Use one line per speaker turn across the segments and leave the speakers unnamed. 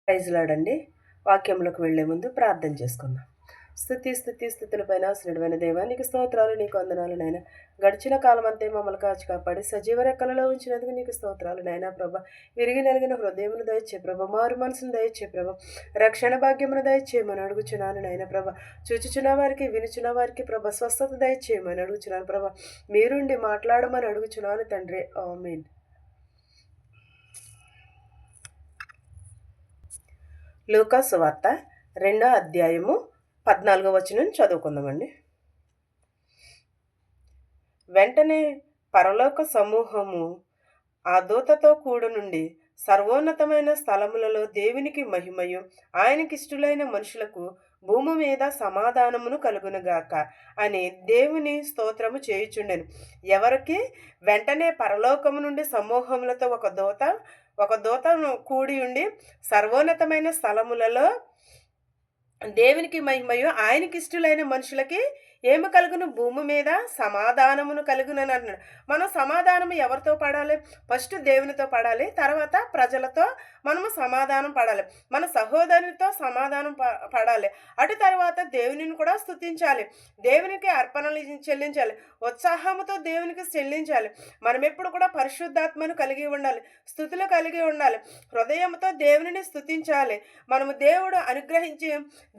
Praise lord. వాక్యంలోకి వెళ్లే ముందు ప్రార్థన చేసుకుందాం. స్థుతులపైన శ్రేణువైన దేవా, నీకు స్తోత్రాలు, నీకు వందనాలు నాయన. గడిచిన కాలం అంతే మమ్మల్ని కాచి కాపాడి సజీవ రెక్కలలో ఉంచినందుకు నీకు స్తోత్రాలు నాయన. ప్రభ విరిగి నలిగిన హృదయమును దయచే ప్రభ, మారు మనసును దయచే ప్రభ, రక్షణ భాగ్యమును దయచేయమని అడుగుచున్నాను నాయన. ప్రభ చూచుచున్న వారికి, వినుచున్న వారికి ప్రభ స్వస్థత దయచేయమని అడుగుచున్నాను ప్రభ. మీరుండి మాట్లాడమని అడుగుచున్నాను తండ్రి. ఆమేన్. లూకా సువార్త 2వ అధ్యాయము 14వ వచనం చదువుకుందామండి. వెంటనే పరలోక సమూహము ఆ దూతతో కూడనుండి సర్వోన్నతమైన స్థలములలో దేవునికి మహిమయు, ఆయనకిష్టులైన మనుషులకు భూమి మీద సమాధానమును కలుగునుగాక అని దేవుని స్తోత్రము చేయుచుండెను. ఎవరికి? వెంటనే పరలోకము నుండి సమూహములతో ఒక దూతను కూడి ఉండి సర్వోన్నతమైన స్థలములలో దేవునికి మహిమయు, ఆయనకిష్టులైన మనుషులకి ఏమి కలుగును? భూమి మీద సమాధానమును కలుగునని అంటున్నాడు. మనం సమాధానము ఎవరితో పడాలి? ఫస్ట్ దేవునితో పడాలి, తర్వాత ప్రజలతో మనము సమాధానం పడాలి, మన సహోదరునితో సమాధానం పడాలి, అటు తర్వాత దేవునిని కూడా స్తుతించాలి, దేవునికి అర్పణలు చెల్లించాలి, ఉత్సాహముతో దేవునికి చెల్లించాలి. మనం ఎప్పుడు కూడా పరిశుద్ధాత్మను కలిగి ఉండాలి, స్తుతులు కలిగి ఉండాలి, హృదయంతో దేవునిని స్తుతించాలి. మనము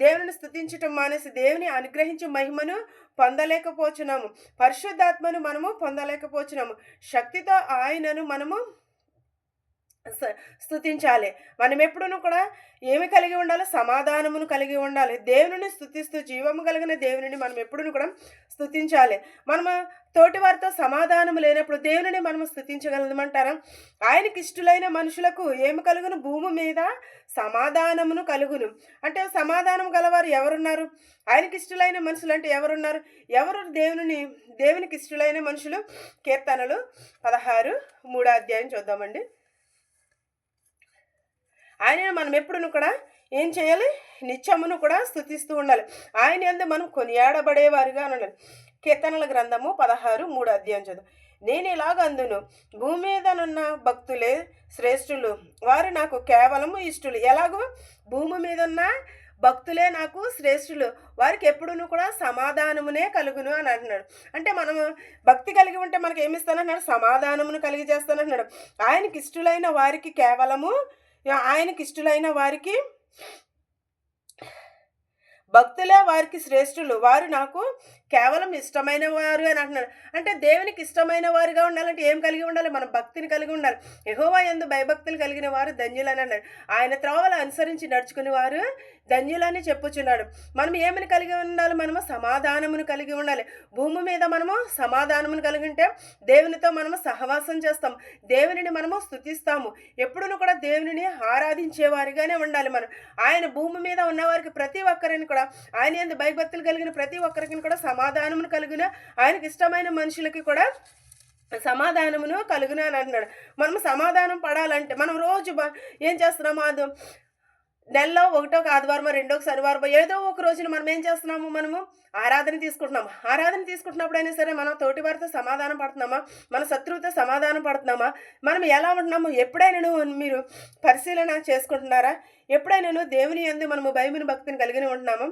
దేవుని స్తుతించటం మానేసి దేవుని అనుగ్రహించి మహిమను పొందలేకపోతున్నాము, పరిశుద్ధాత్మను మనము పొందలేకపోతున్నాము. శక్తితో ఆయనను మనము స్తుతించాలి. మనం ఎప్పుడూ కూడా ఏమి కలిగి ఉండాలి? సమాధానమును కలిగి ఉండాలి. దేవుని స్తుతిస్తూ జీవము కలిగిన దేవుని మనం ఎప్పుడూ కూడా స్తుతించాలి. మనము తోటి వారితో సమాధానము లేనప్పుడు దేవుని మనము స్తుతించగలమంటారా? ఆయనకి ఇష్టలైన మనుషులకు ఏమి కలుగును? భూమి మీద సమాధానమును కలుగును. అంటే సమాధానం గలవారు ఎవరున్నారు? ఆయనకి ఇష్టలైన మనుషులు అంటే ఎవరున్నారు? ఎవరు దేవునికి ఇష్టలైన మనుషులు? కీర్తనలు 16:3 అధ్యాయం చూద్దామండి. ఆయనను మనం ఎప్పుడును కూడా ఏం చేయాలి? నిత్యమును కూడా స్తుతిస్తూ ఉండాలి. ఆయన యందు మనం కొనియాడబడేవారుగా ఉండాలి. కీర్తనల గ్రంథము 16:3 అధ్యాయం చదువు. నేను ఇలాగందును, భూమి మీదనున్న భక్తులే శ్రేష్ఠులు, వారు నాకు కేవలము ఇష్టలు. ఎలాగో? భూమి మీద ఉన్న భక్తులే నాకు శ్రేష్ఠులు, వారికి ఎప్పుడును కూడా సమాధానమునే కలుగును అని అంటున్నాడు. అంటే మనము భక్తి కలిగి ఉంటే మనకి ఏమిస్తానంటున్నాడు? సమాధానమును కలిగి చేస్తానంటున్నాడు. ఆయనకి ఇష్టలైన వారికి కేవలము, ఆయనకి ఇష్టలైన వారికి భక్తులే వారికి శ్రేష్ఠులు, వారు నాకు కేవలం ఇష్టమైన వారు అని అంటున్నాడు. అంటే దేవునికి ఇష్టమైన వారుగా ఉండాలంటే ఏం కలిగి ఉండాలి? మనం భక్తిని కలిగి ఉండాలి. యెహోవా యందు భయభక్తులు కలిగిన వారు ధన్యులని అన్నాడు. ఆయన త్రోవలు అనుసరించి నడుచుకుని వారు ధన్యులని చెప్పుచున్నాడు. మనం ఏమని కలిగి ఉండాలి? మనము సమాధానమును కలిగి ఉండాలి. భూమి మీద మనము సమాధానమును కలిగి ఉంటే దేవునితో మనము సహవాసం చేస్తాం, దేవునిని మనము స్తుతిస్తాము. ఎప్పుడూ కూడా దేవునిని ఆరాధించేవారిగానే ఉండాలి మనం. ఆయన భూమి మీద ఉన్నవారికి ప్రతి ఒక్కరిని కూడా, ఆయన యందు భయభక్తులు కలిగిన ప్రతి ఒక్కరికి కూడా సమాధానమును కలిగిన, ఆయనకి ఇష్టమైన మనుషులకి కూడా సమాధానమును కలుగును అని అంటున్నాడు. మనం సమాధానం పడాలంటే మనం రోజు ఏం చేస్తున్నాము? అది నెలలో ఒకటో ఆదివారమో, రెండో శనివారమో, ఏదో ఒక రోజున మనం ఏం చేస్తున్నాము? మనము ఆరాధన తీసుకుంటున్నాము. ఆరాధన తీసుకుంటున్నప్పుడైనా సరే మనం తోటి వారితో సమాధానం పడుతున్నామా? మన శత్రువుతో సమాధానం పడుతున్నామా? మనం ఎలా ఉంటున్నాము? ఎప్పుడైనా మీరు పరిశీలన చేసుకుంటున్నారా? ఎప్పుడైనా దేవుని యందు మనము భయమును భక్తిని కలిగి ఉంటున్నాము?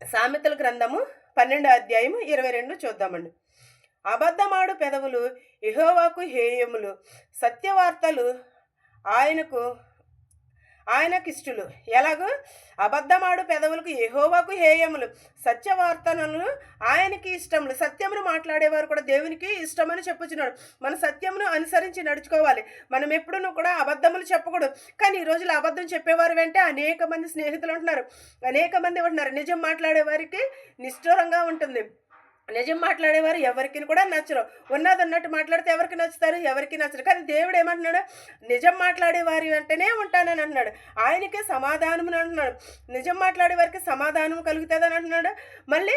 సామెతల గ్రంథము 12వ అధ్యాయము 22 చూద్దామండి. అబద్ధమాడు పెదవులు యెహోవాకు హేయములు, సత్యవార్తలు ఆయనకిష్టులు. ఎలాగో? అబద్ధమాడు పెదవులకు యెహోవాకు హేయములు, సత్యవార్తలను ఆయనకి ఇష్టములు. సత్యమును మాట్లాడేవారు కూడా దేవునికి ఇష్టమని చెప్పుచున్నాడు. మన సత్యమును అనుసరించి నడుచుకోవాలి. మనం ఎప్పుడూ కూడా అబద్ధములు చెప్పకూడదు. కానీ ఈ రోజుల్లో అబద్ధం చెప్పేవారు వెంటే అనేక మంది స్నేహితులు ఉంటున్నారు, అనేక మంది ఉంటున్నారు. నిజం మాట్లాడే వారికి నిష్ఠూరంగా ఉంటుంది. నిజం మాట్లాడేవారు ఎవరికి కూడా నచ్చరు. ఉన్నది ఉన్నట్టు మాట్లాడితే ఎవరికి నచ్చుతారు? ఎవరికి నచ్చరు. కానీ దేవుడు ఏమంటున్నాడు? నిజం మాట్లాడే వారి వెంటనే ఉంటానని అంటున్నాడు. ఆయనకే సమాధానము అంటున్నాడు. నిజం మాట్లాడే వారికి సమాధానం కలుగుతుందని అంటున్నాడు. మళ్ళీ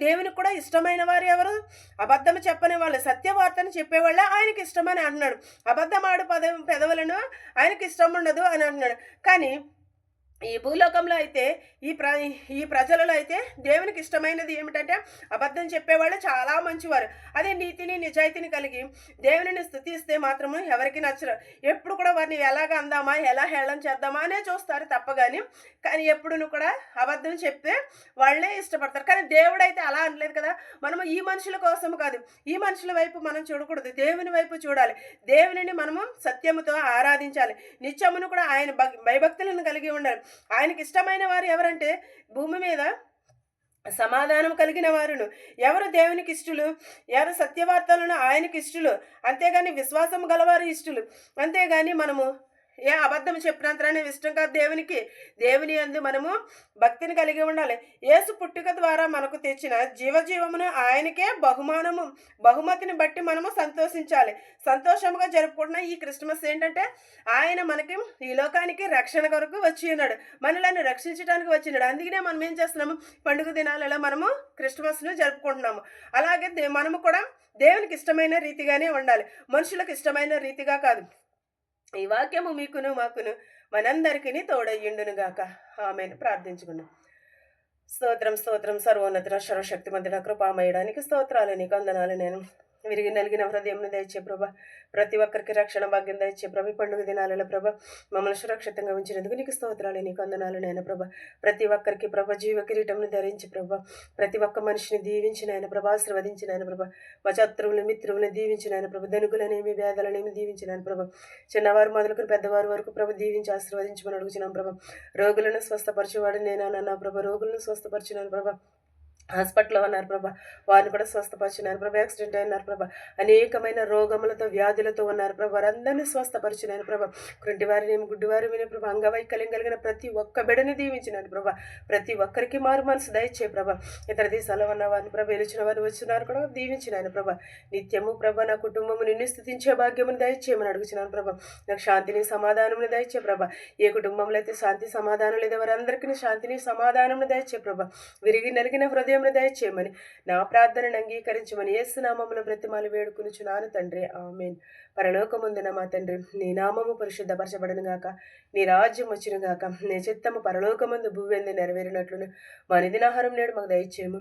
దేవునికి కూడా ఇష్టమైన వారు ఎవరు? అబద్ధము చెప్పని వాళ్ళు, సత్యవార్తను చెప్పేవాళ్ళే ఆయనకి ఇష్టమని అంటున్నాడు. అబద్ధమాడు పెదవులను ఆయనకి ఇష్టం ఉండదు అని అంటున్నాడు. కానీ ఈ భూలోకంలో అయితే ఈ ప్రజలలో అయితే దేవునికి ఇష్టమైనది ఏమిటంటే అబద్ధం చెప్పేవాళ్ళు చాలా మంచివారు. అదే నీతిని, నిజాయితీని కలిగి దేవునిని స్తుతిస్తే మాత్రము ఎవరికీ నచ్చరు. ఎప్పుడు కూడా వారిని ఎలాగ అందామా, ఎలా హేళన చేద్దామా అనే చూస్తారు తప్ప గాని, కానీ ఎప్పుడును కూడా అబద్ధం చెప్తే వాళ్ళే ఇష్టపడతారు. కానీ దేవుడైతే అలా అనలేదు కదా! మనము ఈ మనుషుల కోసం కాదు, ఈ మనుషుల వైపు మనం చూడకూడదు. దేవుని వైపు చూడాలి. దేవునిని మనము సత్యముతో ఆరాధించాలి. నిత్యమును కూడా ఆయన భయభక్తులను కలిగి ఉండాలి. ఆయనకి ఇష్టమైన వారు ఎవరంటే భూమి మీద సమాధానం కలిగిన వారును. ఎవరు దేవునికి ఇష్టలు, ఎవరు సత్యవార్తలను ఆయనకి ఇష్టలు, అంతేగాని విశ్వాసం గలవారు ఇష్టలు. అంతేగాని మనము ఏ అబద్ధం చెప్పినంతనే ఇష్టం కాదు దేవునికి. దేవుని యందు మనము భక్తిని కలిగి ఉండాలి. యేసు పుట్టుక ద్వారా మనకు తెచ్చిన జీవజీవమును ఆయనకే బహుమతిని బట్టి మనము సంతోషించాలి. సంతోషముగా జరుపుకుంటున్న ఈ క్రిస్మస్ ఏంటంటే ఆయన మనకి ఈ లోకానికి రక్షణ కొరకు వచ్చి ఉన్నాడు. మనలను రక్షించడానికి వచ్చినాడు. అందుకనే మనం ఏం చేస్తున్నాము, పండుగ దినాలలో మనము క్రిస్మస్ను జరుపుకుంటున్నాము. అలాగే మనము కూడా దేవునికి ఇష్టమైన రీతిగానే ఉండాలి, మనుషులకు ఇష్టమైన రీతిగా కాదు. ఈ వాక్యము మీకును మాకును మనందరికీ తోడయ్యుండునుగాక. ఆమెను ప్రార్థించుకున్నాం. స్తోత్రం స్తోత్రం సర్వోన్నత సర్వశక్తిమంతుడ కృపామయడానికి స్తోత్రాలు, నీకు వందనాలు. నేను విరిగి నలిగిన హృదయం దయచే ప్రభ, ప్రతి ఒక్కరికి రక్షణ భాగ్యం దయచే ప్రభ. పండుగ దినాలలో ప్రభ మమ్మల్ని సురక్షితంగా ఉంచినందుకు నీకు స్తోత్రాలు, నీకు వందనాలు నాయన ప్రభ. ప్రతి ఒక్కరికి ప్రభ జీవ కిరీటంను ధరించి ప్రభ, ప్రతి ఒక్క మనిషిని దీవించిన ఆయన ప్రభ, ఆశీర్వదించిన ఆయన ప్రభ. మా శత్రువులు మిత్రువులను దీవించిన ఆయన ప్రభ, ధనుకులనేమి వ్యాధులనేమి దీవించిన ఆయన ప్రభ. చిన్నవారు మొదలుకొని పెద్దవారు వరకు ప్రభ దీవించి ఆశీర్వదించమని అడుగుతున్నాం ప్రభ. రోగులను స్వస్థపరచేవాడు నేనా ప్రభ, రోగులను స్వస్థపరిచినాను ప్రభ. హాస్పిటల్లో ఉన్నారు ప్రభా, వారిని కూడా స్వస్థపరిచినారు ప్రభా. యాక్సిడెంట్ అయినారు ప్రభా, అనేకమైన రోగములతో వ్యాధులతో ఉన్నారు ప్రభా, వారందరినీ స్వస్థపరిచినారు ప్రభా. గుడ్డి వినే ప్రభా, అంగవైకల్యం కలిగిన ప్రతి ఒక్క బిడని దీవించినారు ప్రభా. ప్రతి ఒక్కరికి మారు మనసు దయచే ప్రభా. ఇతర దేశాల్లో ఉన్న వారిని ప్రభా, వెలిచిన వారు వచ్చినారు కూడా దీవించినాను ప్రభా. నిత్యము ప్రభా నా కుటుంబము నిన్ను స్థుతించే భాగ్యమును దయచేయమని అడుగుతున్నాను ప్రభా. నాకు శాంతిని సమాధానమును దయచే ప్రభా. ఏ కుటుంబంలో అయితే శాంతి సమాధానం లేదో వారందరికీ శాంతిని సమాధానమును దయచే ప్రభా. విరిగి నలిగిన హృదయం దయచేయమని నా ప్రార్థనను అంగీకరించమని యేసు నామములో బ్రతిమాలి వేడుకొనుచున్నాను తండ్రి. ఆమేన్. పరలోకమందున మా తండ్రి, నీ నామము పరిశుద్ధపరచబడును గాక, నీ రాజ్యం వచ్చును గాక, నీ చిత్తము పరలోకమందు భూవెందు నెరవేరినట్లును మా నిదినాహారం నేడు మాకు దయచేయము.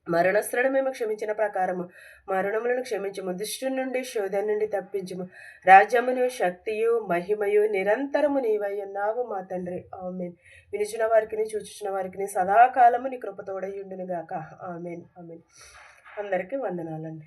మరణస్థులను మేము క్షమించిన ప్రకారము మరణములను క్షమించము. దుష్టు నుండి శోధన నుండి తప్పించుము. రాజ్యమును శక్తియు మహిమయు నిరంతరము నీవై ఉన్నావు మా తండ్రి. ఆమెన్. వినిచిన వారికి చూచుచున్న వారికి సదాకాలము నీ కృపతోడై ఉండును గాక. Amen amen. అందరికీ వందనాలండి.